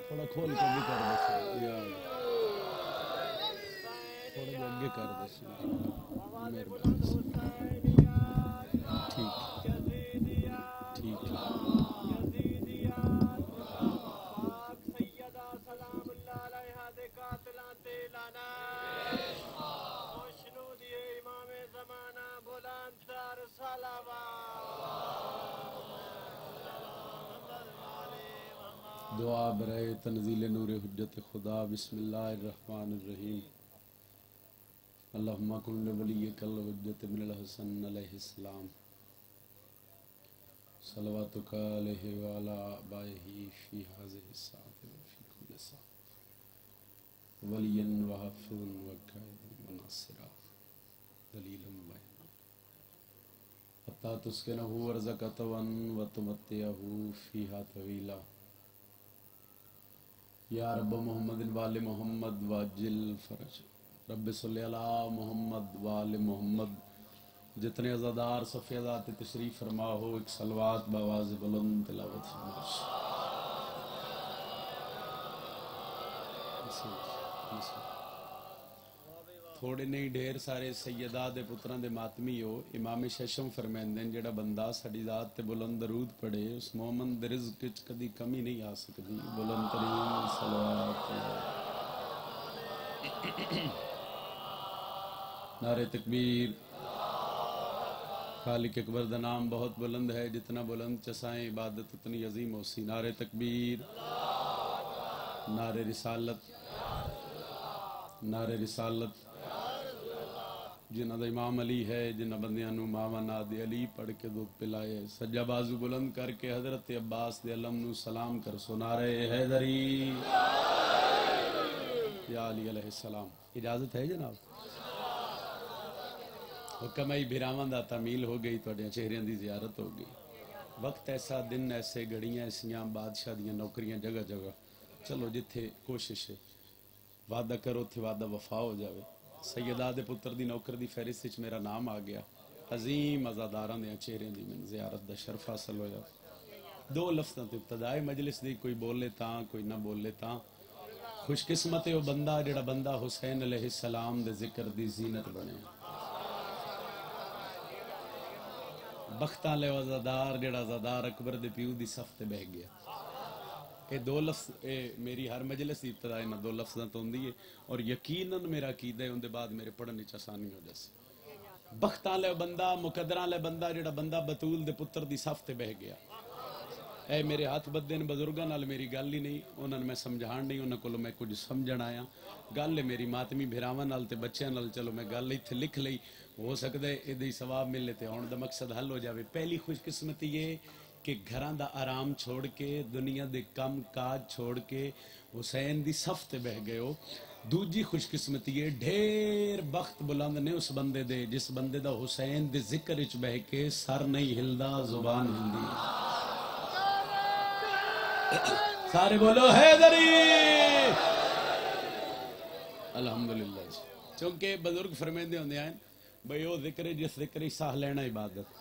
تھوڑا کھول کے بھی کر دے تھوڑا جا اگے کر دے مہربانی ٹھیک ٹھیک دعا برائے تنزیل نور حجت خدا بسم اللہ الرحمن الرحیم اللہم کن لولیک الحجت من الحسن علیہ السلام صلواتک علیہ وعلا آبائہ فی هذه الساعة وفی کل ساعة ولیا وحافظا وقائدا وناصرا دلیلا معینا حتی تسکنہ ورزقہ وتمتعہ فیہا طویلا یا رب محمد وآل محمد واجل فرج رب صلی علی محمد وآل محمد جتنے عزادار صفحہ ذات تشریف فرما ہو ایک صلوات بآواز بلند تلاوت فرمائش تھوڑے نہیں ڈھیر سارے سیدہ دے پتران دے ماتمی ہو امام ششم فرمیندیں جڑا بندہ ساڑی ذات تے بلند درود پڑھے اس مومن دے رزق کچھ کدی کمی نہیں آ سکتی بلند ترین صلوات نعرہ تکبیر خالق اکبر دا نام بہت بلند ہے جتنا بلند چسائیں عبادت اتنی عظیم ہو سی نعرہ تکبیر نعرہ رسالت نعرہ رسالت جنہ دا امام علی ہے جنہ بندیاں نو ماما ناد علی پڑھ کے دودھ پلائے سجا بازو بلند کر کے حضرت عباس دے علم نو سلام کر سو نعرہ حیدری یا علی علیہ السلام اجازت ہے جناب حکم ای بھراواں دا تعمیل ہو گئی توڑیاں چہریاں دی زیارت ہو گئی وقت ایسا دن ایسے گھڑیاں ایسیاں بادشاہ دیاں نوکریاں جگہ جگہ چلو جتھے کوشش ہے وعدہ کرو تھے وعدہ وفا ہو جاوے سیدہ دے پتر دی نوکر دی فہرست وچ میرا نام آ گیا عظیم عزاداراں دیاں چہریاں دی من زیارت دا شرف حاصل ہویا دو لفظاں تے ابتدائی مجلس دی کوئی بولے تاں کوئی نہ بولے تاں خوش قسمت ہے وہ بندہ جڑا بندہ حسین علیہ السلام دے ذکر دی زینت بنے بختاں لے وزادار جڑا زادار اکبر دے پیو دی صف تے بہ گیا اے دو لفظ اے میری ہر مجلس دی ابتدائی نہ دو لفظاں تو ہوندی ہے اور یقیناً میرا عقیدہ ہے ان دے بعد میرے پڑھنے چ آسانی ہو جیسے بختاں لے بندہ مقدراں لے بندہ جڑا بندہ بطول دے پتر دی صف تے بہ گیا اے میرے ہاتھ بدے نے بزرگاں نال میری گل ہی نہیں انہاں نے میں سمجھان نہیں انہاں کولوں میں کچھ سمجھن آیا گل ہے میری ماتمی بھراواں نال تے بچیاں نال چلو میں گل ایتھے لکھ لئی ہو سکدا ہے ایدے ثواب ملے تے ہن دا مقصد حل ہو جاوے پہلی خوش قسمتی یہ کہ گھراں دا آرام چھوڑ کے دنیا دے کم کاج چھوڑ کے حسین دی صف تے بہ گئے ہو دوجی خوش قسمتی ہے ڈھیر بخت بلند نے اس بندے دے جس بندے دا حسین دے ذکر وچ بہ کے سر نہیں ہلدا زبان ہلدی سارے بولو حیدری الحمدللہ چونکہ بزرگ فرمیندے ہوندے ہیں بھئی وہ ذکر جس ذکر ساہ لینا عبادت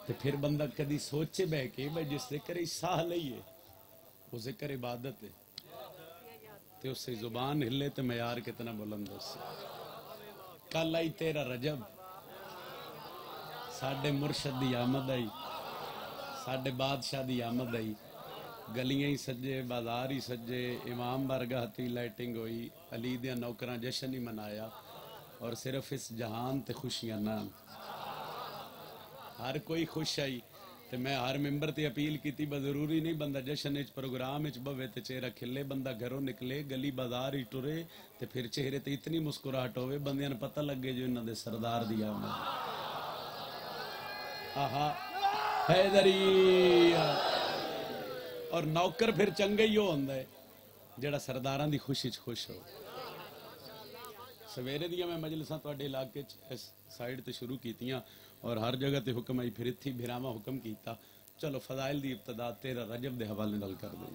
تو پھر بندہ کدی سوچے بہ کے بھئی جس ذکر ساہ لئیے وہ ذکر عبادت ہے تو اس سے زبان ہلے تو معیار کتنا بلند ہو سے کل آئی تیرا رجب ساڑھے مرشد دی آمد آئی ساڑھے بادشاہ دی آمد آئی گلیاں ہی سجے بازار ہی سجے امام بارگاہ تی لائٹنگ ہوئی علی دیاں نوکران جشن ہی منایا اور صرف اس جہان تے خوشیاں نہ ہر کوئی خوش آئی تے میں ہر ممبر تے اپیل کی تھی ضروری نہیں بندہ جشن اچ پروگرام اچ بوے تے چہرہ کھلے بندہ گھروں نکلے گلی بازار ہی ٹرے تے پھر چہرے تے اتنی مسکراہٹ ہوئے بندیاں نے پتہ لگے جو انہاں دے سردار دی آمد آہا حیدری اور نوکر پھر چنگے ہی ہوندا ہے جڑا سرداراں دی خوشی چ خوش ہو سویرے دیا میں مجلساں تواڈے علاقے اس سائیڈ تے شروع کیتیاں اور ہر جگہ تے حکم آئی پھر اتھی بھراواں حکم کیتا چلو فضائل دی ابتدا 13 رجب دے حوالے نال کر دیں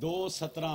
2 17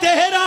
13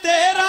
13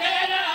13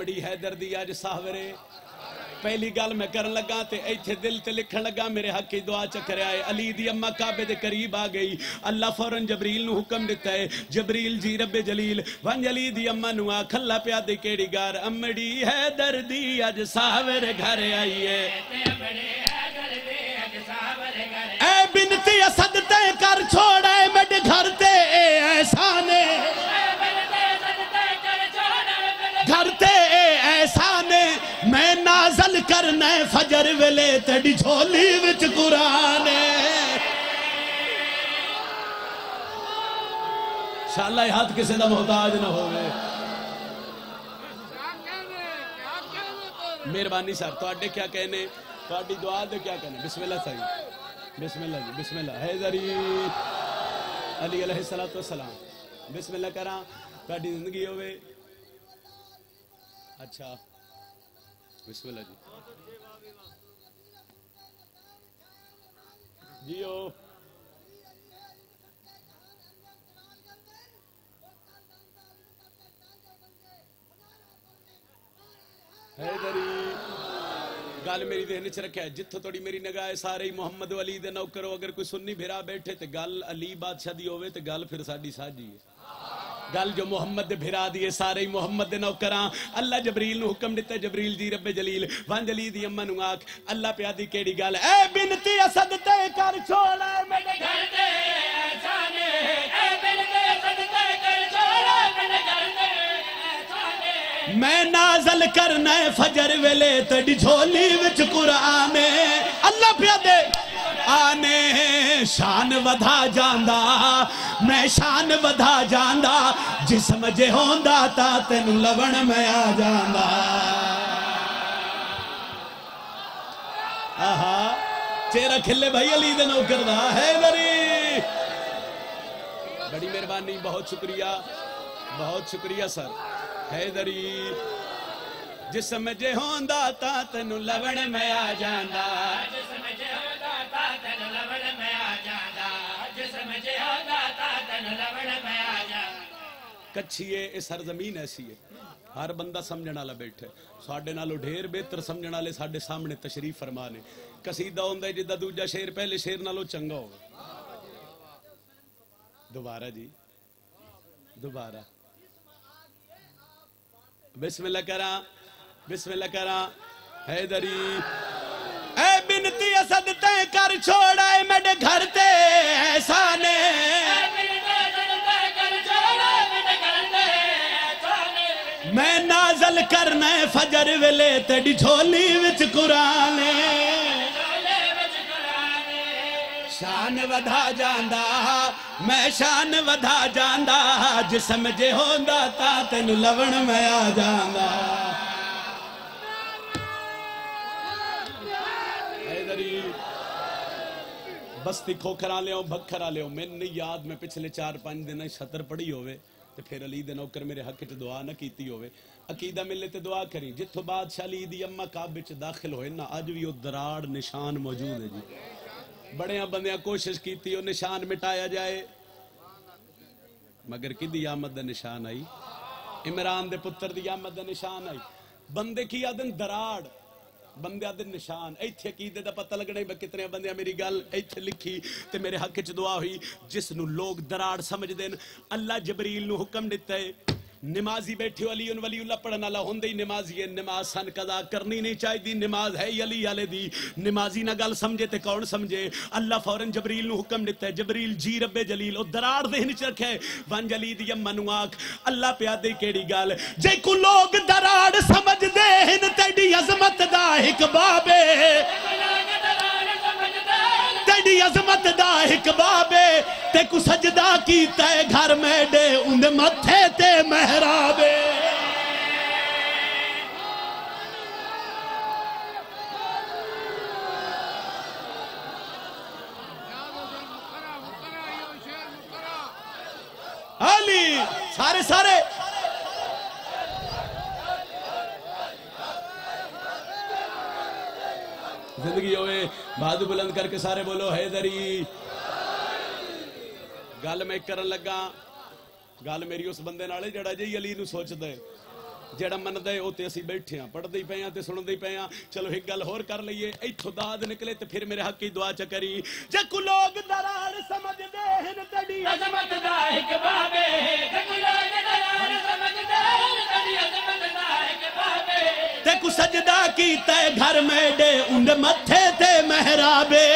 امڑی حیدر دی اج ساورے پہلی گل میں کرن لگا تے ایتھے دل تے لکھن لگا میرے حق کی دعا چکر آئے علی دی اماں کعبے دے قریب آ گئی اللہ فوراً جبریل نو حکم دیتا ہے جبریل جی رب جلیل ون علی دی اماں نو آ کھلا پیا دے کیڑی گار امڑی حیدر دی اج ساور گھر آئیے اے بنتی اسد تے کر چھوڑے میرے گھر تے اے احسانے گھر تے اے احسانے میں نازل کرنا فجر ویلے تیری جھولی وچ قرآن انشاءاللہ یہ ہاتھ کسی دا محتاج نہ ہوئے مہربانی صاحب تو اڈے کیا کہنے تو اڈی دعا دے کیا کہنے بسم اللہ صحیح بسم اللہ جی بسم اللہ حیدری علی علیہ السلام بسم اللہ کراں تو اڈی زندگی ہوئے اچھا بسم اللہ جی جیو حیدری گل میری ذہن وچ رکھیا ہے جتھوں توڑی میری نگاہ ہے سارے ہی محمد علی دے نوکرو اگر کوئی سنی بھرا بیٹھے تے گل علی بادشاہ دی ہوئے تے گل پھر ساڈی ساجی ہے گل جو محمد دے بھرا دیے سارے ہی محمد دے نوکراں اللہ جبریل نو حکم دیتا ہے جبریل دی رب جلیل وان جلی دی اماں نو آکھ اللہ پیا دی کیڑی گل اے بنتی اسد تے کر چھوڑا میرے گھر تے احسانے اے بنتی اسد تے کر چھوڑا میرے گھر تے احسانے میں نازل کرنا فجر ویلے تیری جھولی وچ قرآن اللہ پیا دے آنے شان ودھا جاندہ میں شان ودھا جاندہ جسم جے ہوندہ تا تینو لون میں آ جاندہ آہا چہرہ کھلے بھائی علی دے نوکر دا حیدری بڑی مہربانی بہت شکریہ سر حیدری جسم جے ہوندہ تا تینو لون میں آ جاندہ جسم جے ہوندہ تا تینو لون میں آ جاندہ جسم جے ہوندہ تا تینو لون میں آ جاندہ کچھیے اس سرزمین ایسی ہے ہر بندہ سمجھنا لے بیٹھے ساڑھے نالو ڈھیر بہتر سمجھنا لے ساڑھے سامنے تشریف فرمانے قصیدہ ہوندہ ہے جدہ دوجہ شیر پہلے شیر نالو چنگا ہوگا دوبارہ جی دوبارہ بسم اللہ کرا حیدری اے بنتی اسد تے کر چھوڑا اے میرے گھر تے احسانے میں نازل کرنا فجر ویلے تیری جھولی وچ قرآن شان ودھا جاندہ میں شان ودھا جاندہ جسم جے ہوندہ تا تینو لون میں آ جاندہ حیدری بستی کھوکھرا لے ہوں بھکھرا لے ہوں میں نہیں یاد میں پچھلے 4-5 دن شطر پڑھی ہوئے تے پھر علی دے نوکر میرے حق چ دعا نہ کیتی ہوئے عقیدہ ملے تے دعا کریں جتھو بادشاہ علی دی اماں کعبے چ داخل ہوئے نا اج بھی وہ دراڑ نشان موجود ہے جی بڑیاں بندیاں کوشش کیتی وہ نشان مٹایا جائے مگر کی دی آمد دا نشان آئی عمران دے پتر دی آمد دا نشان آئی بندے کی آدن دراڑ بندے آدن نشان ایتھے عقیدے دا پتہ لگنے با کتنے بندیاں میری گل ایتھے لکھی تے میرے حق چ دعا ہوئی جس نو لوگ دراڑ سمجھ دین اللہ جبریل نو حکم دیتا ہے نمازی بیٹھے علی ولی اللہ پڑھنا اللہ ہوندے ہی نمازی ہے نماز سن قضا کرنی نہیں چاہی دی نماز ہے علی والے دی نمازی نہ گل سمجھے تے کون سمجھے اللہ فوراً جبریل نو حکم دیتا ہے جبریل جی رب جلیل او دراڑ ذہن چ رکھے ون جلی دی امن آکھ اللہ پیا دے کیڑی گل جے کو لوگ دراڑ سمجھ دے ہن تیری عظمت دا ایک بابے تیری عظمت دا ایک بابے تے کو سجدہ کیتا ہے گھر میں دے اندے متھے تے محرابے علی سارے زندگی ہوئے بھادو بلند کر کے سارے بولو حیدری گل میں کرن لگا گل میری اس بندے نالے جڑا جی علی نو سوچ دے جڑا مندا ہے او تے اسی بیٹھے ہاں پڑھدے ہی پے ہاں تے سنندے ہی پے ہاں چلو ایک گل ہور کر لئیے ایتھوں داد نکلے تے پھر میرے حق کی دعا چ کری جے کو لوگ درار سمجھ دے ہن تڑی عظمت دا ایک بابے جے کو لوگ درار سمجھ دے ہن تڑی عظمت دا ایک بابے تے کو سجدہ کیتا ہے گھر میں ڈے ان متھے تے محرابے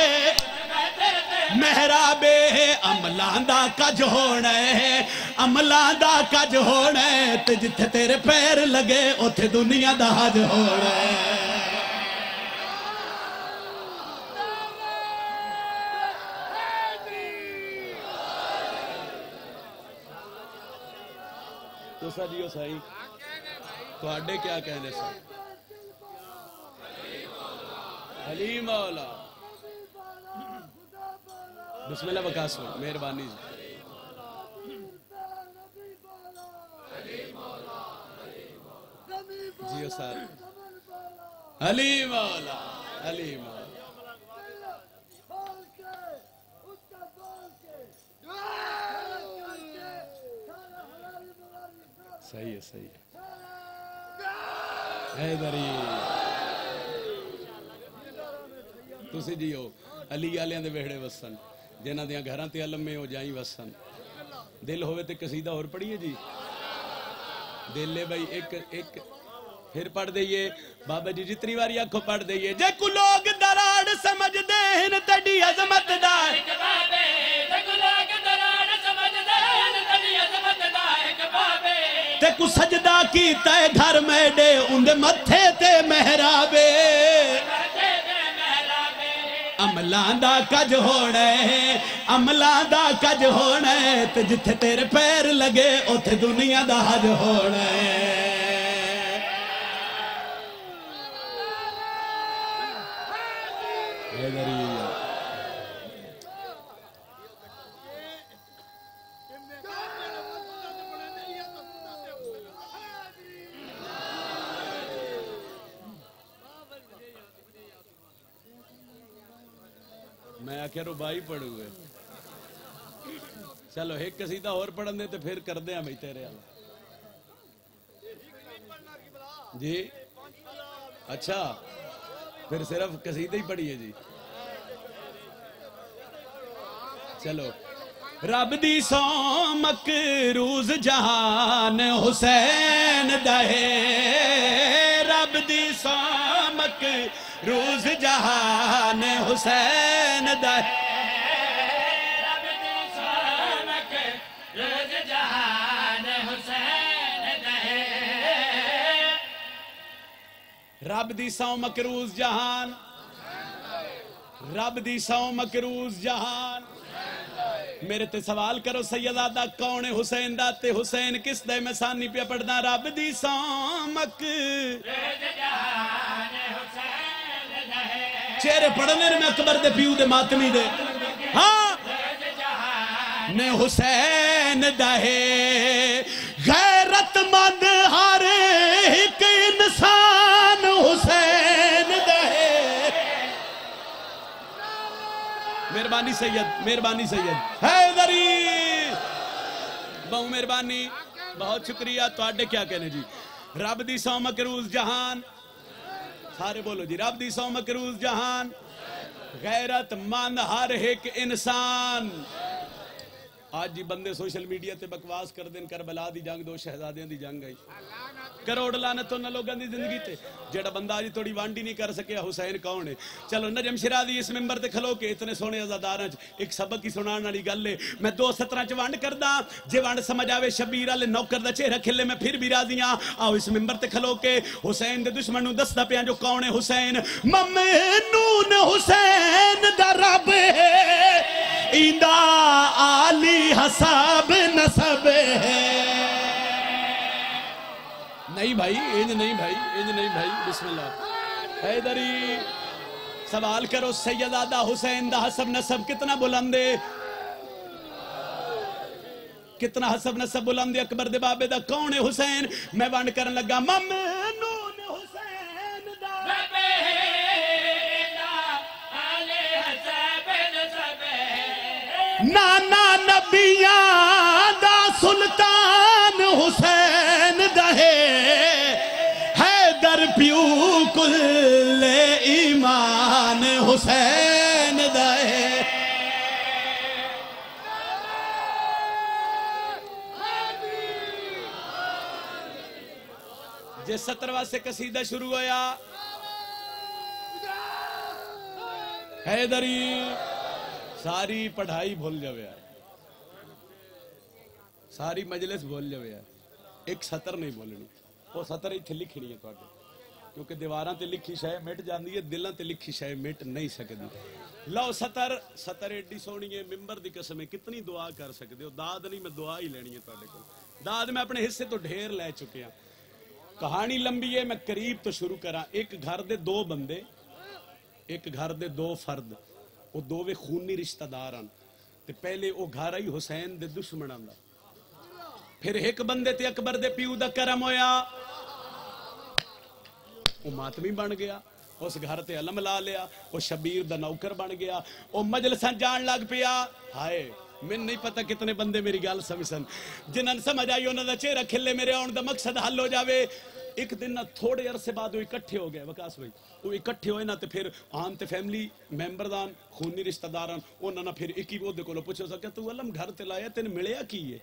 محرابے عملان دا کج ہونا ہے عملان دا کج ہونا ہے تے جتھے تیرے پیر لگے اتھے دنیا دا حج ہونا ہے تو سجیو سائی تو آڈے کیا کہنے سے علی مولا بسم اللہ وقاس میں مہربانی جیو سار علی مولا علی مولا صحیح ہے صحیح ہے حیدری تسی جیو علی آلیاں دے ویڑے وسن جنہ دیاں گھراں تے علم میں ہو جائیں وسن دل ہوئے تے قصیدہ اور پڑھئیے جی دل لے بھائی ایک پھر پڑھ دئیے بابا جی جتنی باری آنکھوں پڑھ دئیے جے کو لوگ دراڑ سمجھ دے ہن تڑی عظمت دا ایک بابے جے کو لوگ دراڑ سمجھ دے ہن تڑی عظمت دا ایک بابے تے کو سجدہ کیتا ہے گھر میں ڈے اندے متھے تے محرابے عملان دا کج ہونا ہے عملان دا کج ہونا ہے تے جتھے تیرے پیر لگے اتھے دنیا دا حج ہونا ہے میں آکھے ربائی پڑھو گے چلو ایک قصیدہ اور پڑھن دے تو پھر کر دیں ہمیں تیرے جی اچھا پھر صرف قصیدہ ہی پڑھیے جی چلو رب دی سو مکروز جہان حسین دہے رب دی سو مکروز جہان حسین دہے رب دی سو مکروز جہان حسین دہے رب دی سو مکروز جہان رب دی سو مکروز جہان میرے تے سوال کرو سیدادہ کون حسین دا تے حسین کس دے میں سانی پہ پڑھنا رب دی سامک چہرے پڑھنے میں اکبر دے پیو دے ماتمی دے ہاں نے حسین دہے غیرت مند ہر ایک انسان حسین دہے مہربانی سید حیدری بہو مہربانی بہت شکریہ تو آڈے کیا کہنے جی رب دی سو مکروز جہان سارے بولو جی رب دی سو مکروز جہان غیرت مند ہر ایک انسان آج جی بندے سوشل میڈیا تے بکواس کر دیں کربلا دی جنگ دو شہزادیاں دی جنگ آئی کروڑ لعنت تو نہ لوگاں دی زندگی تے جڑا بندہ آج توڑی وانڈی نہیں کر سکیا حسین کون ہے چلو نجم شرازی اس ممبر تے کھلو کے اتنے سونے عزاداراں ایک سبق ہی سنان والی گل ہے میں 2:17 چ وانڈ کردا جے وانڈ سمجھ آوے شبیر والے نوکر دا چہرہ کھلے میں پھر بھی راضی ہاں آؤ اس ممبر تے کھلو کے حسین دے دشمن نوں دسدا پیاں جو کون ہے حسین ممنون حسین دا رب ایندا عالی حساب نسب ہے نہیں بھائی انج نہیں بھائی بسم اللہ حیدری سوال کرو سیدادہ حسین دا حسب نسب کتنا بلندے کتنا حسب نسب بلندے اکبر دے بابے دا کون ہے حسین میں وانڈ کرن لگا ممنون حسین دا رب نانا نبیان دا سلطان حسین دہے حسین دے جے 70 سے قصیدہ شروع ہویا حیدری ساری پڑھائی بھول جاوے ساری مجلس بھول جاوے ایک سطر نہیں بولنی وہ سطر ایتھے لکھنی ہے تواڈے کیونکہ دیواراں تے لکھی شے مٹ جاندی ہے دلاں تے لکھی شے مٹ نہیں سکدی لو سطر ایڈی سونی ہے ممبر دی قسم ہے کتنی دعا کر سکدے ہو داد نہیں میں دعا ہی لینی ہے تواڈے کول داد میں اپنے حصے تو ڈھیر لے چکے ہاں کہانی لمبی ہے میں قریب تو شروع کراں ایک گھر دے 2 بندے ایک گھر دے 2 فرد وہ دوویں خونی رشتہ دار ہن تے پہلے وہ گھر آئی حسین دے دشمناں دا پھر ایک بندے تے اکبر دے پیو دا کرم ہویا وہ ماتمی بن گیا اس گھر تے علم لا لیا وہ شبیر دا نوکر بن گیا وہ مجلساں جان لگ پیا ہائے میں نہیں پتا کتنے بندے میری گل سمجھن جنہاں سمجھ آئی انہاں دا چہرہ کھلے میرے آن دا مقصد حل ہو جاوے ایک دن نہ تھوڑے عرصے بعد وہ اکٹھے ہو گئے وکاس بھائی وہ اکٹھے ہوئے نہ تے پھر آن تے فیملی ممبر دان خونی رشتہ داران انہاں نہ پھر ایک ہی وہ دے کولو پوچھو سکیا تو علم گھر تے لایا تین ملیا کی ہے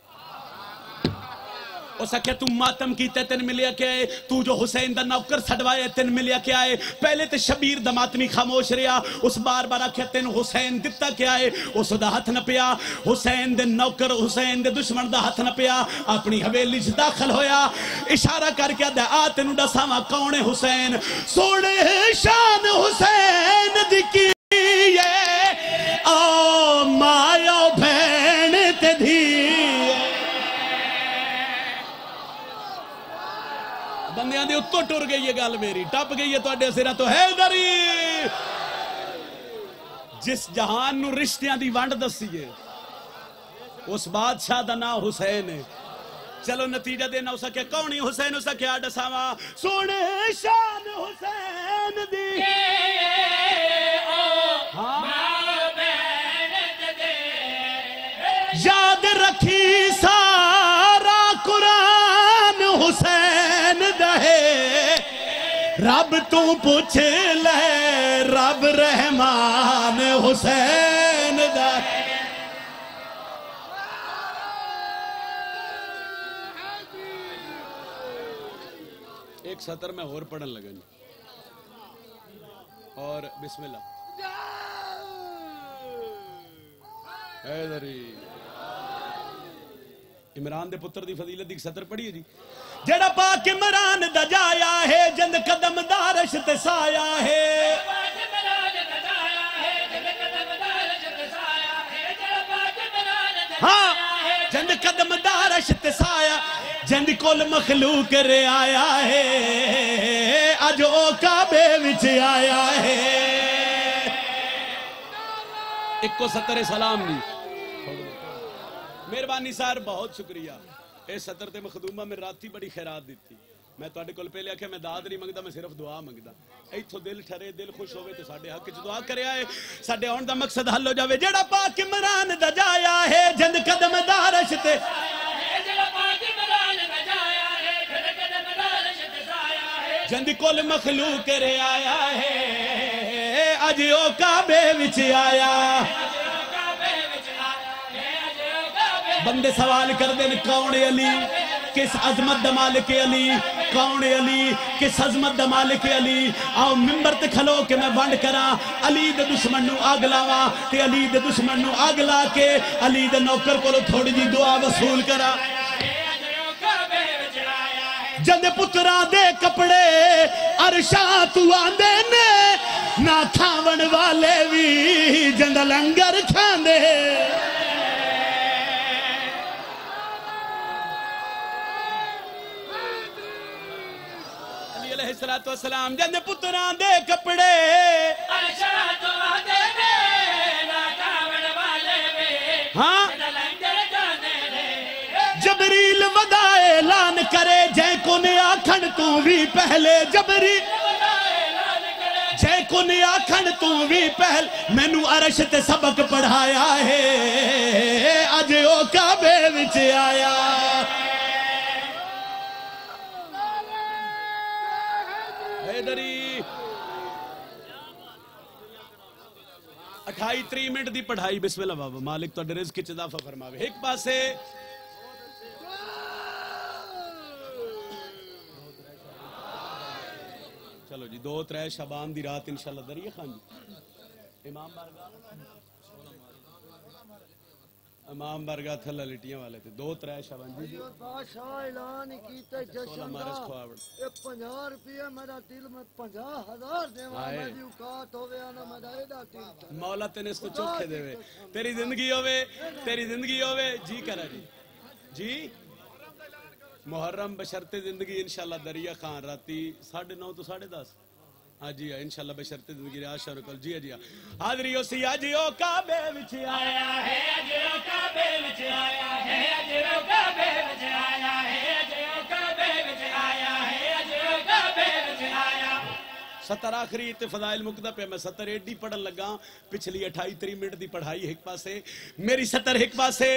اس کہ تم ماتم کیتے تین ملیا کیا ہے تو جو حسین دا نوکر سڑوائے تین ملیا کیا ہے پہلے تے شبیر دا ماتمی خاموش رہا اس بار بار آکھیا تین حسین دتا کیا ہے اس دا ہاتھ نہ پیا حسین دے نوکر حسین دے دشمن دا ہاتھ نہ پیا اپنی حویلی سے داخل ہویا اشارہ کر کے دے آ تینوں دساواں کون ہے حسین سونے شان حسین دی کی او مایا بہن تے دھی بندیاں دے اتو ٹر گئی یہ گال میری ٹپ گئی ہے تو اڈے سرہ تو حیدری جس جہان نو رشتیاں دی وانڈ دسی ہے اس بادشاہ دا نام حسین ہے چلو نتیجہ دینا اسا کیا کونی حسین اسا کیا ڈساوا سونے شان حسین دی یاد رکھی سارا قرآن حسین دہے رب تو پوچھ لے رب رحمان حسین دہے ایک سطر میں اور پڑھن لگا اور بسم اللہ حیدری عمران دے پتر دی فضیلت دی سطر پڑھی ہے جی جڑا پاک عمران دا جایا ہے جند قدم دارش تے سایا ہے ہاں جند قدم دارش تے سایا جند کول مخلوق رے آیا ہے اج او کعبے وچ آیا ہے ایک کو سطر سلام نہیں مہربانی سار بہت شکریہ اے سطر تے مخدومہ میں راتی بڑی خیرات دیتی میں تو اڈے کل پہلے آکھیا میں داد نہیں منگدا میں صرف دعا منگدا ایتھوں دل ٹھرے دل خوش ہوئے تے ساڈے حق وچ دعا کرے آئے ساڈے آن دا مقصد حل ہو جاوے جیڑا پاک عمران دا جایا ہے جند قدم دارش تے جند کل مخلوق رے آیا ہے اج او کعبے وچ آیا بندے سوال کر دیں کون علی کس عظمت دا مالک علی کون علی کس عظمت دا مالک علی آؤ ممبر تے کھلو کہ میں ونڈ کرا علی دے دشمن نو آگ لاوا تے علی دے دشمن نو آگ لا کے علی دے نوکر کو تھوڑی جی دعا وصول کرا جند پتران دے کپڑے عرشاں تو آندے نے نہ کھاون والے بھی جند لنگر کھاندے صلاۃ والسلام جند پتران دے کپڑے عرشاں تو آندے نے نہ کھاون والے بھی ہاں جبریل ودا اعلان کرے جے کو نے آکھن تو بھی پہلے جبریل جے کو نے آکھن تو بھی پہلے مینوں عرش تے سبق پڑھایا ہے اج او کعبے وچ آیا حیدری 28-30 منٹ دی پڑھائی بسم اللہ بابا مالک تو رزق وچ اضافہ فرماوے ایک پاسے چلو جی 2-3 شعبان دی رات انشاءاللہ دریے خان جی امام بارگاہ تھلا لٹیاں والے تھے 2-3 شعبان جی بادشاہ اعلان کیتے جشن دا اے 50 روپے میرا دل میں 50,000 دیواں میری اوقات ہوے نا میرا ایڈا دل مولا تینے اس کو چوکھے دے وے تیری زندگی ہوے جی کرا جی محرم بشرط زندگی انشاءاللہ دریا خان راتی 9:30 تو 10:30 ہاں جی انشاءاللہ بشرط زندگی آشا رکل جی جی حاضری اسی اجیو کعبے وچ آیا ہے اجیو کعبے وچ آیا ہے اجیو کعبے وچ آیا ہے اجیو کعبے وچ آیا ہے اجیو کعبے وچ آیا ستر آخری تے فضائل مقدہ پہ میں ستر ایڈی پڑھن لگا پچھلی 28-30 منٹ دی پڑھائی ایک پاسے میری ستر ایک پاسے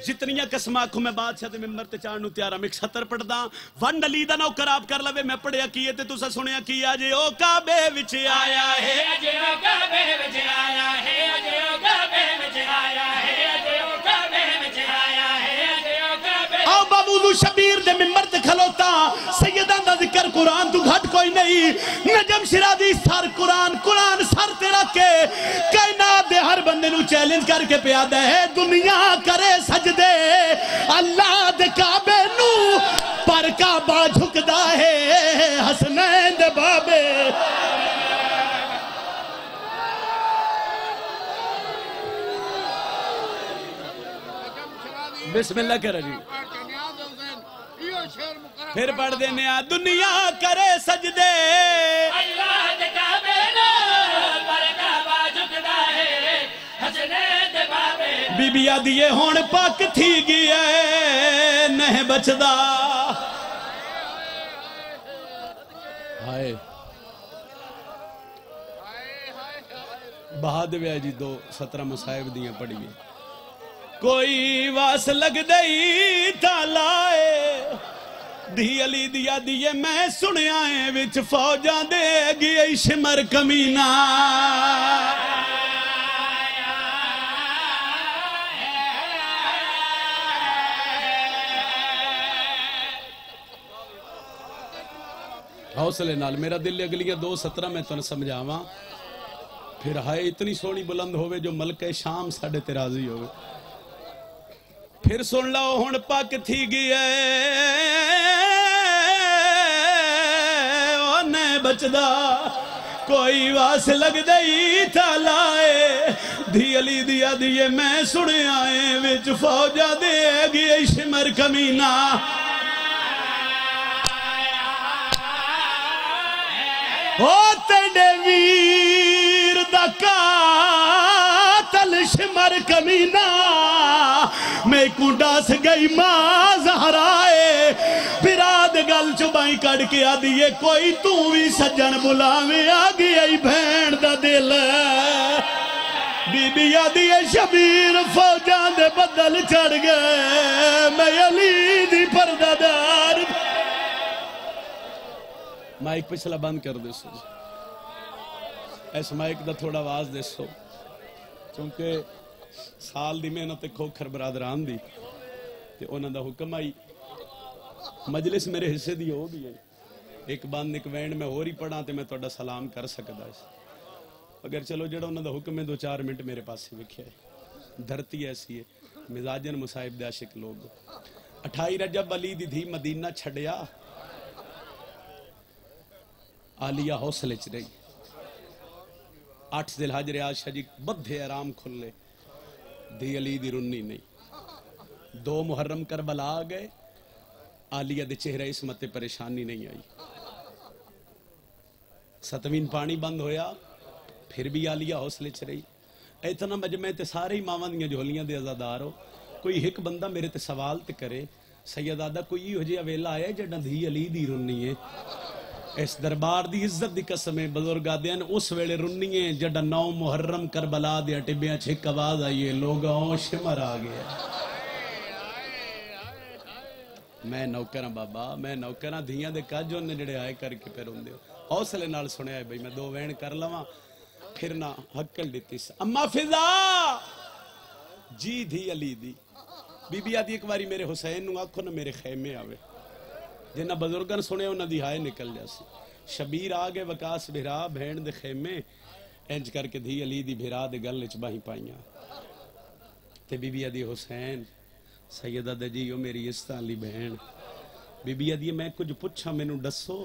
جتنیاں قسمہ کو میں بادشاہ دے ممبر تے چاڑنو تیارا میں ستر پڑھ دا ون علی دا نو کراب کر لوے میں پڑھیا کیے تے تُسا سنیا کیا جے او کعبے وچ آیا ہے اجے او کعبے وچ آیا ہے اجے او کعبے وچ آیا ہے اجے او کعبے وچ آیا ہے اجے او کعبے او بابو شبیر دے ممبر تے کھلوتا سیدان دا ذکر قرآن تو گھٹ کوئی نہیں نجم شرادی سر قرآن سر تے رکھ کے کائنات دے ہر بندے نو چیلنج کر کے پیادا ہے دنیا کرے سجدے اللہ دے کعبے نو پر کعبہ جھکدا ہے حسنین دے بابے بسم اللہ کرے جی پھر پڑھ دینے دنیا کرے سجدے اللہ دے کعبے نو پر کعبہ جھکدا ہے حسنین دے بابے بی بی آدیے ہون پاک تھی گئے نہیں بچدا ہائے بہاد ویا جی 17 مصائب دیاں پڑھیے کوئی واس لگ دئی تالائے دی علی دیا دیئے میں سنیا ہے وچ فوجاں دے گئی شمر کمینہ حوصلے نال میرا دل اگلیاں 2:17 میں تو سمجھاواں پھر ہائے اتنی سونی بلند ہوئے جو ملکہ شام ساڑھے تے راضی ہوئے پھر سن لو ہون پاک تھی گئے اونے بچدا کوئی واس لگ دئی تالائے دی علی دیا دیئے میں سنے آئے وچ فوجہ دے گئے شمر کمینہ او تیڑے ویر دا قاتل شمر کمینہ میں کنڈاس گئی ماں زہرائے براد گل چبائی کڑ کے آدھیے کوئی تو بھی سجن بلاویں آگی ای بھین دا دل بی بی آدھیے شبیر فوجان دے بدل چڑھ گئے میں علی دی پردہ دار مائک پچھلا بند کر دے سو ایس مائک دا تھوڑا آواز دے سو چونکہ سال دی محنت کھوکھر برادران دی تے انہاں دا حکم آئی مجلس میرے حصے دی ہو بھی ہے ایک بند ایک وینڈ میں ہو رہی پڑھا تے میں توڑا سلام کر سکتا ہے اگر چلو جڑا انہاں دا حکم میں 2-4 منٹ میرے پاس سے وکھیا ہے دھرتی ایسی ہے مزاجن مصائب دے عاشق لوگ 28 رجب علی دی دھی مدینہ چھڑیا آلیہ حوصلے چ رہی 8 ذی الحج ریاض جی بدھے آرام کھلے دی علی دی رنی نہیں 2 محرم کربلا آ گئے آلیہ دے چہرہ عصمت پریشانی نہیں آئی 7ویں پانی بند ہویا پھر بھی آلیہ حوصلے چ رہی اتنا مجمع تے سارے ماواں دیاں جھولیاں دے عزادار ہو کوئی ایک بندہ میرے تے سوال تے کرے سید آدھا کوئی ہو جے ویلا آیا جڑا دی علی دی رنی ہے اس دربار دی عزت دی قسمیں بزرگ آدھین اس ویلے رنیے جڑا 9 محرم کربلا دیا ٹبیاں چھک آواز آئیے لوگاں شمر آ گیا میں نوکراں بابا میں نوکراں دھیاں دے کاجوں نے جڑے آئے کر کے پھر ہوں دے حوصلے نال سنے آئے بھئی میں 2 وین کر لواں پھر نہ ہکل دیتی سا اما فضا جی دھی علی دی بی بی آدھی ایک باری میرے حسین نو آکھو نہ میرے خیمے آوے جنہ بزرگن سنے انہ دی ہائے نکل جاسی شبیر آگے وکاس بھرا بھین دے خیمے انج کر کے دھی علی دی بھرا دے گل اچ باہی پائیاں تے بی بی آدھی حسین سیدہ دجیو میری استا علی بہن بی بی آدھی میں کچھ پوچھا میں نو ڈسو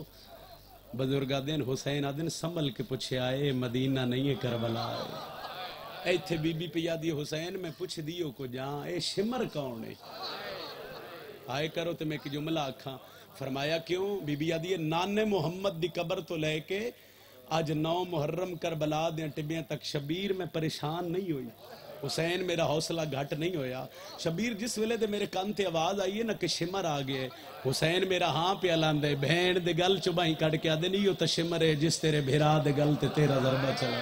بزرگا دین حسین آدن سنبھل کے پوچھے آئے مدینہ نہیں ہے کربلا آئے ایتھے بی بی پہ یادی حسین میں پوچھ دیو کو جہاں اے شمر کون ہے آئے کرو تے میں کی جملہ آکھاں فرمایا کیوں بی بی یادی نانے محمد دی قبر تو لے کے آج 9 محرم کربلا دیں ٹبیاں تک شبیر میں پریشان نہیں ہوئی حسین میرا حوصلہ گھٹ نہیں ہویا شبیر جس ویلے دے میرے کان تے آواز آئی ہے نا کہ شمر آگئے حسین میرا ہاں پہ الاندے بہن دے گل چبائیں کٹ کے آدھے نہیں ہو تا شمر ہے جس تیرے بھیرا دے گل تے تیرا ضربہ چلا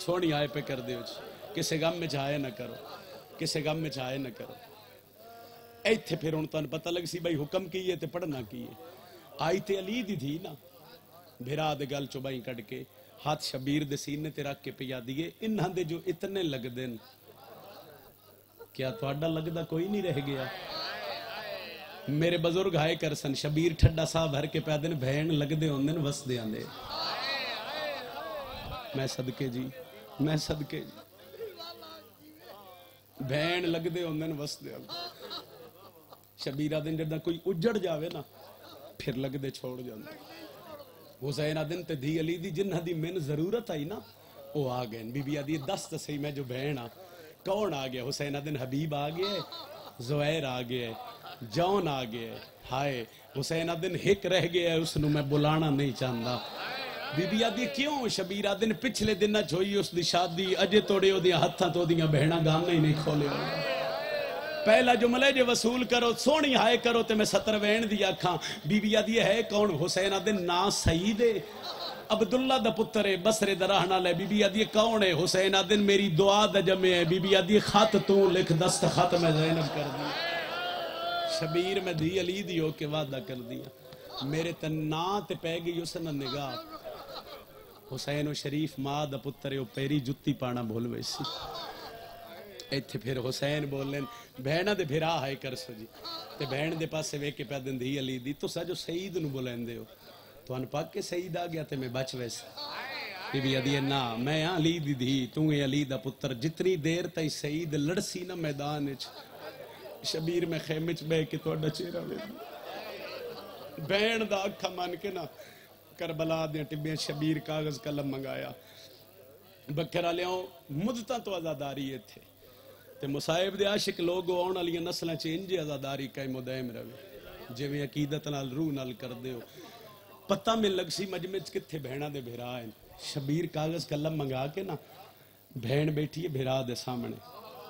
چھوڑی آئے پہ کر دیو کسے غم میں چاہے نہ کرو کسے غم میں چاہے نہ کرو ایتھے پھر انتان پتہ لگ سی بھائی حکم کیے تے پڑھنا کیے آئی تے علی دی تھی نا بھیرا دے گل چبائیں کٹ کے ہاتھ شبیر دے سینے تے رکھ کے پیا دیئے انہاں دے جو اتنے لگ دین کیا تواڈا لگدا کوئی نہیں رہ گیا میرے بزرگ ہائے کرسن شبیر ٹھڈا سا بھر کے پیا دین بہن لگ دے ہوندن وس دے آندے میں صدقے جی میں صدقے جی بہن لگ دے ہوندن وس دے آندے شبیرہ دن جدہ کوئی اجڑ جاوے نا پھر لگ دے چھوڑ جاندے حسین آدن تے دھی علی دی جنہ دی من ضرورت آئی نا وہ آگئے بی بی آدھی دست صحیح میں جو بہن کون آگئے حسین آدن حبیب آگئے زویر آگئے جون آگئے ہائے حسین آدن ہک رہ گئے اس نو میں بلانا نہیں چاہتا بی بی آدھی کیوں شبیر آدن پچھلے دن نہ چھوئی اس دی شادی اجے توڑے ہو دیا ہتھاں تو دیا بہنہ گام نہیں کھولے ہو پہلا جملے جو وصول کرو سونی ہائے کرو تے میں 70 وین دیا کھاں بی بی آدھی ہے کون حسین آدن نا سعید عبداللہ دا پتر ہے بسر دراہنہ لے بی بی آدھی کون ہے حسین آدن میری دعا دا جمع ہے بی بی آدھی خط تو لکھ دست خط میں زینب کر دیا شبیر میں دھی علی دیو کے وعدہ کر دیا میرے تنات پہ گئی اسنا نگاہ حسین و شریف ماں دا پتر ہے پیری جتی پانا بھول ویسی ایتھے پھر حسین بولن بہنہ دے بھرا ہائے کر سو جی تے بہن دے پاس سے ویکے پہ دن دھی علی دی تو سا جو سعید نو بولین دے ہو تو ان پاک کے سعید آ گیا تے میں بچ ویسا بی بی عدی نا میں علی دی دی تو اے علی دا پتر جتنی دیر تائی سعید لڑسی نا میدان شبیر میں خیمچ بے کے تو اڈا چیرہ لے بہن دا اکھا مان کے نا کربلا دیں ٹبیں شبیر کاغذ قلم منگایا بکرہ لے آؤں مدتاں تو ازاداری تھے تے مصائب دے عاشق لوگو آن علیہ نسلیں چینجے ازاداری کئی مدائم روے جویں عقیدت نال روح نال کر دے ہو پتہ میں لگ سی مجمع کتھے بہنہ دے بھیرا ہے شبیر کاغذ قلم منگا کے نا بہن بیٹھی ہے بھیرا دے سامنے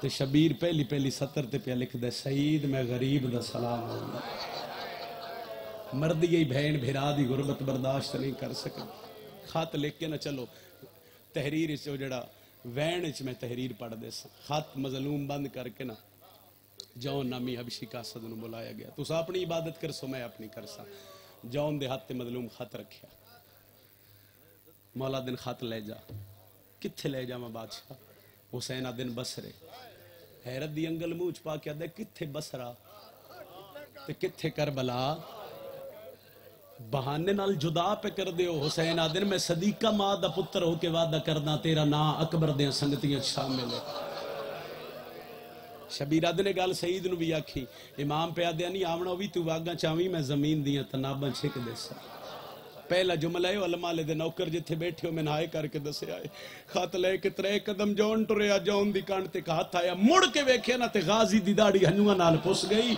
تے شبیر پہلی سطر تے پہ لکھ دے سعید میں غریب دا سلام ہوں مرد یہی بہن بھیرا دی غربت برداشت نہیں کر سکا خط لکھ کے نہ چلو تحریر اس جڑا وین اچ میں تحریر پڑھ دے سا خط مظلوم بند کر کے نا جون نامی حبشی قاصد نو بلایا گیا تو سا اپنی عبادت کر سو میں اپنی کر سا جون دے ہاتھ مظلوم خط رکھیا مولا دن خط لے جا کتھے لے جا میں بادشاہ حسین دن بسرے حیرت دی انگل موچ پا کے دے کتھے بسرا تے کتھے کربلا بہانے نال جدا پہ کر دیو حسین آدن میں صدیقہ ماں دا پتر ہو کے وعدہ کردہ تیرا نا اکبر دیں سنگتیاں شامل ہے شبیر آدن گال سعید نو بھی آکھی امام پہ آدھیا نہیں آمنا ہوئی تو واگاں چاہویں میں زمین دیاں تناباں چھک دے سا پہلا جملہ ہے علماء لے دے نوکر جتھے بیٹھے ہو میں نہائے کر کے دسے آئے خط لے کے 3 قدم جون ٹریا جون دی کانٹے کا ہاتھ آیا مڑ کے ویکھے نا تے غازی دی داڑی ہنوہ نال پس گئی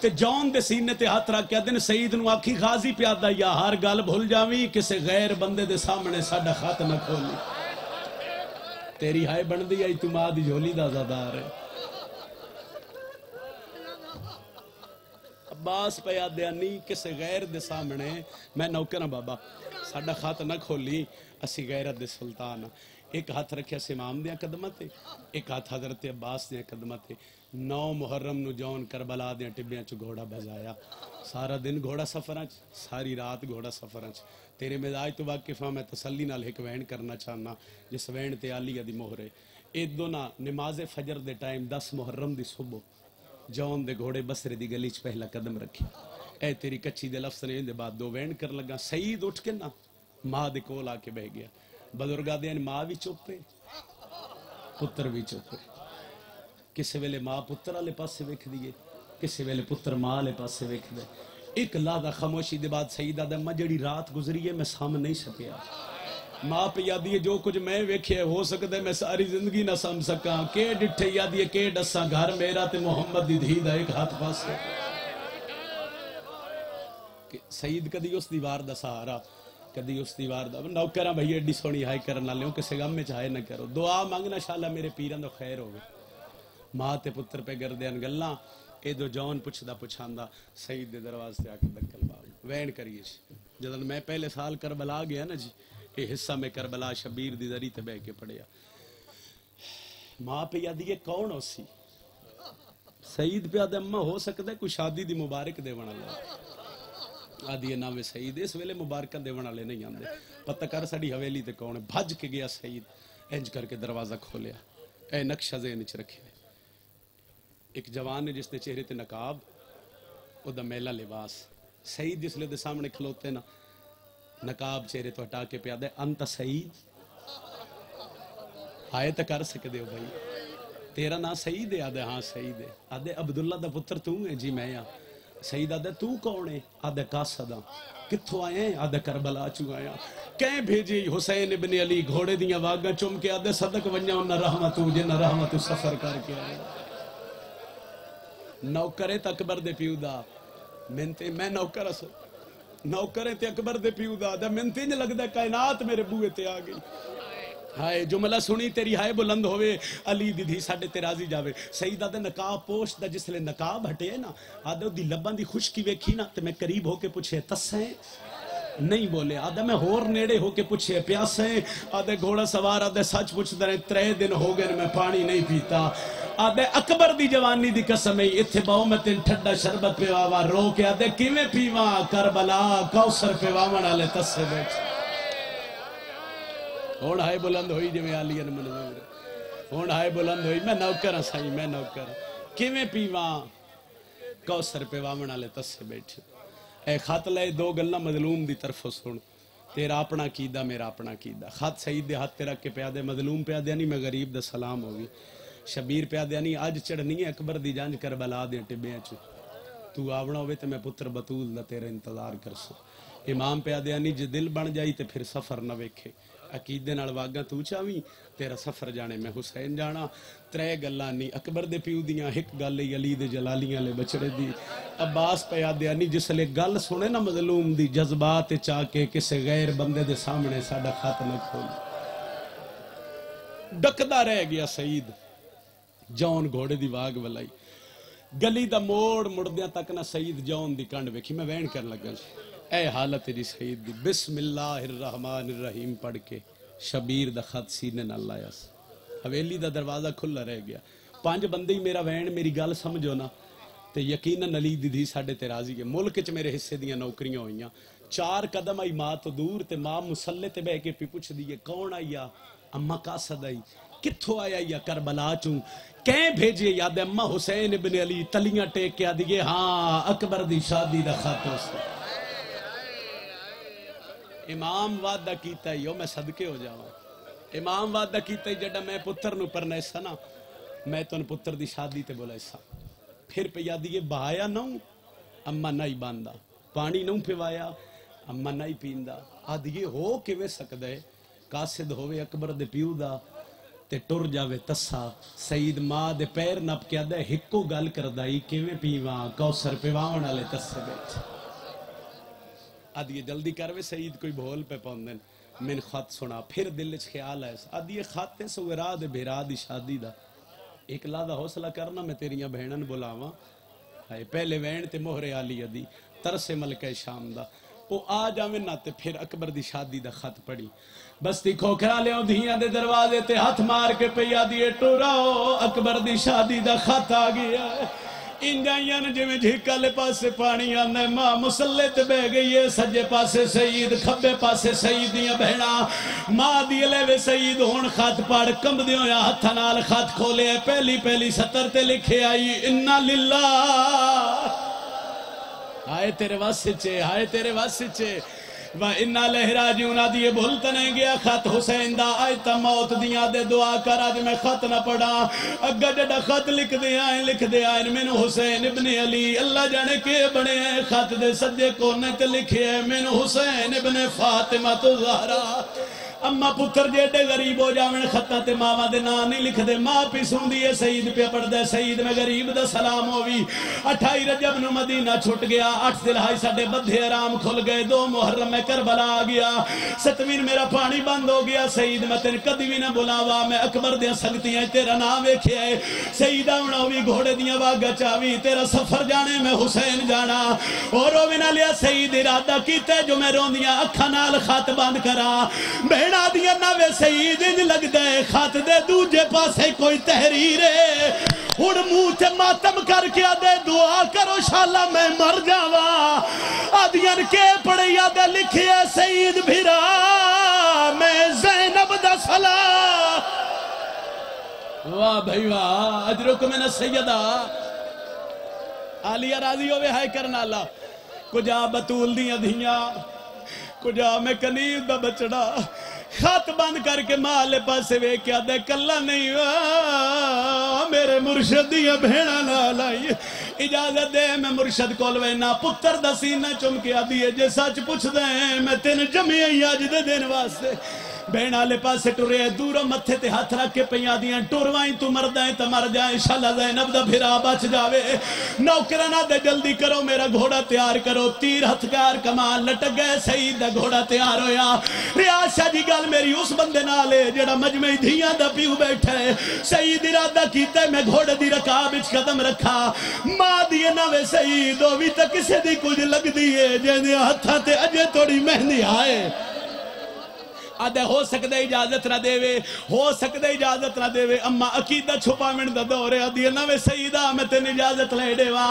تے جون دے سینے تے ہاتھ رکھ کے دن سعید نو آکھی غازی پیادہ یا ہر گال بھول جاویں کسے غیر بندے دے سامنے ساڑھا خط نہ کھولی تیری ہائے بن دی آئی تم آدھی جھولی دا زادار ہے عباس پہ یاد دیا نہیں کسے غیر دے سامنے میں نوکرہ بابا ساڑھا خط نہ کھولی اسی غیرت دے سلطان ایک ہاتھ رکھیا سی امام دیاں قدماں تے، ایک ہاتھ حضرت عباس دیاں قدماں تے۔ 9 محرم نو جون کربلا دیاں ٹبیاں چ گھوڑا بجایا، سارا دن گھوڑا سفراں چ، ساری رات گھوڑا سفراں چ۔ تیرے مزاج تو واقف ہاں، میں تسلی نال ایک وین کرنا چاہنا جس وین تے عالیہ دی مہر ہے۔ ادو نہ نماز فجر دے ٹائم 10 محرم دی صبح جون دے گھوڑے بسرے دی گلی چ پہلا قدم رکھی، اے تیری کچی دے لفظ نے دے بعد 2 وین کر لگا۔ سعید اٹھ کے نا ماں دے کول آ کے بہ گیا۔ بزرگاں دے ماں بھی چپ ہے پتر بھی چپ ہے، کسی ویلے ماں پتر والے پاسے ویکھ دیے، کسی ویلے پتر ماں والے پاسے ویکھ دے۔ ایک لحظہ خاموشی دے بعد سعید آدھا میں جڑی رات گزری ہے میں سام نہیں سکیا، ماں پہ یادی ہے جو کچھ میں ویکھے ہو سکتا ہے میں ساری زندگی نہ سمجھ سکاں، کہ ڈٹھے یادی ہے کہ ڈساں گھر میرا تے محمد دی دھی دا ایک ہاتھ پاسے۔ سعید کدی اس دیوار دا سہارا، کدی اس دیوار دا نوکراں بھئی ایڈی سونی ہائی کرن نہ لیو کسے غم وچ ہائے نہ کرو، دعا مانگنا شاءاللہ میرے پیراں دا خیر ہوگا۔ ماں تے پتر پہ گردیاں گلاں، اے دو جون پچھدا پچھاندا سعید دے دروازے آ کے دکل باغ وین کریے جی۔ جدن میں پہلے سال کربلا گیا نا جی، یہ حصہ میں کربلا شبیر دی دری تے بہ کے پڑھیا۔ ماں پہ یادی ہے کون ہو سی؟ سعید پہ آدھے اماں ہو سکتا ہے کوئی شادی دی مبارک دے بنا لے، آدھی ناوے سعید اس ویلے مبارکہ دے بنا لے نہیں آندے، پتہ کر ساڑی حویلی تے کون ہے۔ بھج کے گیا سعید، انج کر کے دروازہ کھولیا، اے نقشہ ذہن وچ رکھے۔ ایک جوان ہے جس نے چہرے تے نقاب، او دا میلا لباس، سعید جس لے دے سامنے کھلوتے نا نقاب چہرے تو ہٹا کے پیادہ ہے انت سعید، آئے تا کر سکتے ہو بھائی، تیرا نا سعید ہے؟ آدھے ہاں سعید ہے۔ آدھے عبداللہ دا پتر تو ہے؟ جی میں ہاں۔ سعید آدھے تو کون ہے؟ آدھے قاصد ہاں۔ کتھوں آئے ہیں؟ آدھے کربلا چوں آیا۔ کہیں بھیجی حسین ابن علی گھوڑے دیاں واگاں چم کے، آدھے صدق ونجاؤں نہ رحمتو جنہ رحمتو سفر کر کے آیا۔ نوکرے تا اکبر دے پیو دا منتے میں نوکر اسو، نوکرے تے اکبر دے پیو دا دا منتے نہیں لگتا کائنات میرے بوئے تے آ گئی۔ ہائے جملہ سنی تیری ہائے بلند ہوئے، علی دی دھی ساڑھے تے راضی جاوے۔ سعید آدھے نقاب پوش دا جس لے نقاب ہٹے نا، آدھے دی لبان دی خوشکی ویکھی نا تے میں قریب ہو کے پوچھے تسیں نہیں بولے، آدھے میں ہور نیڑے ہو کے پوچھے پیاسیں، آدھے گھوڑا سوار آدھے سچ پوچھ دے 3 دن ہو گئے میں پانی نہیں پیتا۔ آدھے اکبر دی جوانی دی قسم ہے اتھے باؤ میں تین ٹھڈا شربت پیواوا رو کے، آدھے کیویں پیواں کربلا کوثر پیواون والے تسے بیٹھ۔ ہون ہائے بلند ہوئی جو میں عالیہ نے منظور، ہون ہائے بلند ہوئی میں نوکر ہاں سائیں، میں نوکر ہاں، کیویں پیواں کوثر پیواون والے تسے بیٹھ۔ اے خط لے 2 گلاں مظلوم دی طرف سن، تیرا اپنا کیدا میرا اپنا کیدا۔ خط سعید دے ہاتھ تے رکھ کے پیادے مظلوم پیادے نہیں میں غریب دا سلام ہوگی، شبیر پیادے نہیں آج چڑھنی ہے اکبر دی جانج کربلا دے ٹبیاں چ، تو آونا ہوئے تے میں پتر بطول دا تیرے انتظار کرسوں۔ امام پیادے نہیں جے دل بن جائی تے پھر سفر نہ ویکھے، عقیدے نال واگاں تو چاویں تیرا سفر جانے میں حسین جانا۔ 3 گلاں نہیں اکبر دے پیو دیاں، ایک گل علی دے جلالیاں لے بچڑے دی۔ عباس پیادے نہیں جس لے گل سنے نا مظلوم دی جذبات چاہ کے کسے غیر بندے دے سامنے ساڈا خط نہ کھول، ڈکدا رہ گیا سعید۔ جون گھوڑے دی واگ ولائی گلی دا موڑ مڑدیاں تک نہ سعید جون دی کنڈ ویکھی، میں وین کر لگا اے حالت جی سعید دی۔ بسم اللہ الرحمن الرحیم پڑھ کے شبیر دا خط سینے نہ لایا، حویلی دا دروازہ کھلا رہ گیا۔ 5 بندے ہی میرا وین میری گل سمجھو نا تے یقیناً علی دی دھی ساڈے تے راضی ہے۔ ملک چ میرے حصے دیاں نوکریاں ہوئیاں، 4 قدم آئی ماں تو دور تے ماں مسلے تے بہ کے پوچھ دیے کون آئیا؟ اماں قاصد آئی۔ کتھوں آیا یا کربلا چوں؟ کہیں بھیجے یاد اماں حسین ابن علی تلیاں ٹیک کے آدھیے ہاں اکبر دی شادی دا خط ہو سے۔ امام وعدہ کیتا ہی میں صدقے ہو جاواں، امام وعدہ کیتا ہی جڑا میں پتر نو پرنے سا نا میں تو پتر دی شادی تے بولا سا۔ پھر پہ یادیے بہایا نہ اما نہیں باندھا، پانی نہ پوایا اما نہیں پیندا، آدھیے ہو کیویں سکدا ہے قاصد ہوئے اکبر دے پیو دا تے ٹر جاوے تسا۔ سعید ماں دے پیر نپ کے آدھے ہکو گل کردائی کیویں پیواں کوثر پیواون والے تسے بیٹھ۔ آدھیے جلدی کروے سعید کوئی بھول پہ پوندن، من خط سنا۔ پھر دل چ خیال ہے آدھیے خط سویرا دے بھیرا دی شادی دا، ایک لادہ حوصلہ کرنا میں تیریاں بہنن بلاواں، پہلے وین تے مہر عالی دی ترس ملکہ شام دا۔ وہ آ جاویں نہ تے پھر اکبر دی شادی دا خط پڑھی بستی کھوکھرا لیاؤ دھیاں دے دروازے تے ہاتھ مار کے پیا دیے ٹوراؤ اکبر دی شادی دا خط آ گیا انجائیاں جو میں جھکا لے پاسے پانی آنے ماں مسلے تے بہ گئی ہے سجے پاسے سعید کھبے پاسے سعید دیاں بہنا ماں دیے لے وے سعید ہون خط پاڑ کم دیوں یا ہتھا نال خط کھولے پہلی سطر تے لکھے آئی انا للہ ہائے تیرے واسچے ہائے تیرے واسچے وَإِنَّا لَهْرَاجِعُونَ دیئے بھولتا نہیں گیا خط حسین دا آئیتا موت دیاں دے دعا کر آج میں خط نہ پڑھا اگا جڑا خط لکھ دے آئین من حسین ابن علی اللہ جانے کے بڑے ہیں خط دے سجے کونے تے لکھے ہیں من حسین ابن فاطمہ تو زہرا اما پتر جیڑے غریب ہو جاویں خطہ تے ماما دے نا نہیں لکھ دے ماں پی سن دیئے سعید پہ پڑھ دے سعید میں غریب دا سلام ہوئی 28 رجب نو مدینہ چھٹ گیا 8 ذوالحجہ ساڈے بدھے آرام کھل گئے 2 محرم میں کربلا آ گیا 7ویں میرا پانی بند ہو گیا سعید میں تین کدی بھی نہ بلاوا میں اکبر دیا سکتی ہیں تیرا نام ویکھے آئے سعید آونا ہوئی گھوڑے دیا واگا چاوی تیرا سفر جانے میں حسین جانا اور وہ بھی نہ لیا سعید ارادہ کیتے جو میں رون دیا اکھا نال خط بند کرا بہنا دیا نوے سعید انج لگ دے خط دے دوجے پاسے کوئی تحریر ہے ہن منہ تے ماتم کر کے آدھے دعا کرو شالا میں مر جاوا آدھین کے پڑھی آدھے لکھے سعید بھیرا میں زینب دا صلاح واہ بھائی واہ اجرک من السیدہ آلیہ راضی ہوئے ہائے کرنا اللہ کجا بطول دیاں دھیاں کجا میں کنیز دا بچڑا خط بند کر کے مالے پاسے وے کیا دے کلا نہیں میرے مرشد دیا بھیڑا نہ لائی اجازت دے میں مرشد کولوے نہ پتر دا سینہ چمکیا دیئے جے سچ پوچھ دیں میں تین جمعی آج دے دین واسطے بہنا لے پاسے ٹورے دورا متھے تے ہاتھ رکھ کے پہیا دیاں ٹوروائیں تو مر دائیں تا مر جائیں انشاءاللہ زینب دا بھرا بچ جاوے نوکرنا دے جلدی کرو میرا گھوڑا تیار کرو تیر ہتھکار کمان لٹک گئے سعید دا گھوڑا تیار ہویا ریاض شاہ جی گل میری اس بندے نالے جڑا مجمعی دھیاں دا پیو بیٹھے سعید ارادہ کیتا ہے میں گھوڑے دی رکاب اچ قدم رکھا ماں دیئے نوے سعید ہوئی تا کسے دی کچھ لگ دیئے جیندے ہتھا تے اجے توڑی مہندی آئے آدھے ہو سکتے اجازت نہ دے وے ہو سکتے اجازت نہ دے وے اما عقیدہ چھپا من دا دورے آدھے نوے سعیدہ میں تین اجازت لے دے وا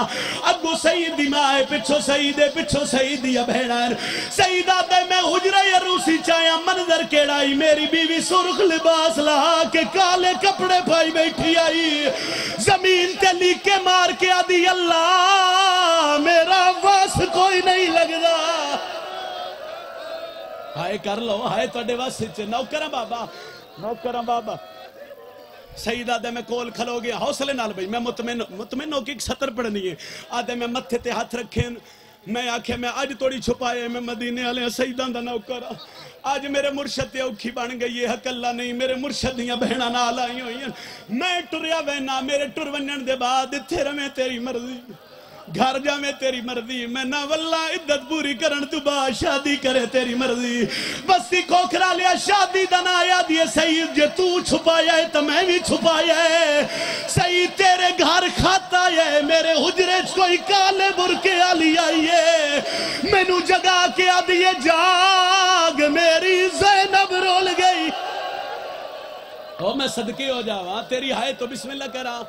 اگو سعید دی ماں پچھو سعید پچھو سعید دیا بھیڑر سعیدہ دے میں حجرہ روسی چاہیا منظر کیڑائی میری بیوی سرخ لباس لہا کے کالے کپڑے پائی بیٹھی آئی زمین تے لیکے مار کے آدھی اللہ میرا واس کوئی نہیں لگ دا ہائے کر لو ہائے توڑے واسچے نوکرم بابا سعیدہ دے میں کول کھلو گیا حوصلے نال بھئی میں مطمئن ہو کہ ایک سطر پڑھنی ہے آدھے میں متھے تے ہاتھ رکھیں میں آکھے میں آج توڑی چھپائے میں مدینے آلے سعیدہ دا نوکرہ آج میرے مرشد تے اوکھی بان گئی ہے حق اللہ نہیں میرے مرشد دیاں بہنہ نہ آلائی ہوئی ہیں میں ٹریا وینا میرے ٹر ونن دے بعد تیرے میں تیری مرضی گھر جا میں تیری مرضی میں نہ واللہ عدت پوری کرن تو با شادی کرے تیری مرضی بستی کھوکھرا لیا شادی دنا آیا دیئے سعید جے تو چھپایا ہے تو میں بھی چھپایا ہے سعید تیرے گھر کھاتا ہے میرے حجرے کوئی کالے برکے آلی آئی ہے میں نو جگا کے آدھیے جاگ میری زینب رول گئی او میں صدقے ہو جاواں تیری ہائے تو بسم اللہ کرا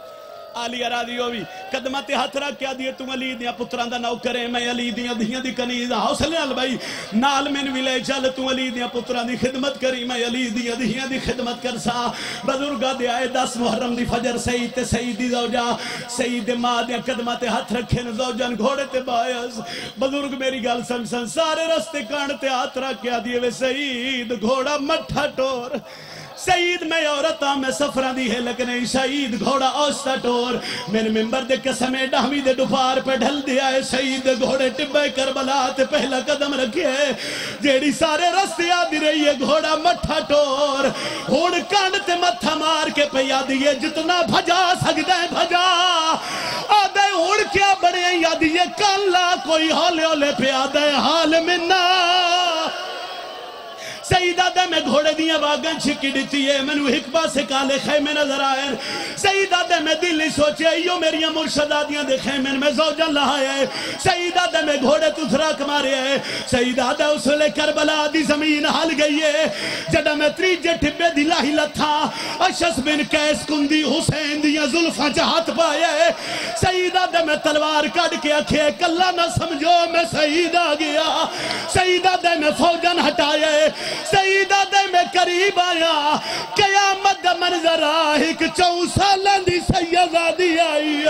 آلی ارادی ہوئی قدمت ہاتھ رکھ کیا دیئے تم علی دیاں پتران دا نو کرے میں علی دیاں دیاں دی کنیزہ حوصلے نال بھائی نال من ویلے چل تم علی دیاں پتران دی خدمت کری میں علی دیاں دی خدمت کر سا بزرگا دے آئے 10 محرم دی فجر سعید تے سعید دی زوجہ سعید ماں دیاں قدمت ہاتھ رکھے زوجان گھوڑے تے باعث بزرگ میری گل سن سارے رستے کانتے ہاتھ رکھ کیا دیئے وے سعید گھوڑا مٹھا ٹور سعید میں عورتاں میں سفران دی ہے لکنے سعید گھوڑا اوستا ٹور میں ممبر دے قسمیں ڈہمی دے ڈپار پہ ڈھل دیا ہے سعید گھوڑے ٹبے کربلا تے پہلا قدم رکھے جیڑی سارے رستے آدھی رہی ہے گھوڑا مٹھا ٹور ہوڑ کانڈ تے متھا مار کے پیا دیئے جتنا بھجا سکتے ہیں بھجا آدھے ہوڑ کیا بڑے یادیے کالا کوئی ہولے ہولے پہ آدھے حال منہ سعیدہ دے میں گھوڑے دیاں واگن چھکی ڈیتی ہے میں نو حکبہ سے کالے خیمے نظر آئے سعیدہ دے میں دل ہی سوچے ایو میری مرشدادیاں دے خیمن میں زوجہ لہایا ہے سیدہ دے میں گھوڑے تسراک مارے ہے سیدہ دے اس لے کربلا دی زمین حل گئی ہے جدہ میں تریجے ٹھبے دی لاہی لتھا اشس بن کیس کندی حسین دیا زلفہ چاہت پائے سیدہ دے میں تلوار کڑ کے اکھے کلہ نہ سمجھو میں سیدہ گیا سیدہ دے میں فوجن ہٹائے سیدہ دے میں قریب آیا قیامت دا منظر ایک 4 سالان دی سیدہ آئی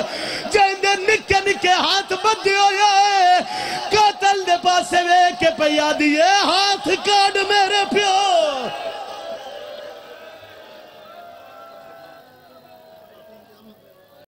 جہندے نکے نکے ہاتھ بدے ہوئے قاتل دے پاسے وے کے پیا دیئے ہاتھ کاٹ میرے پیو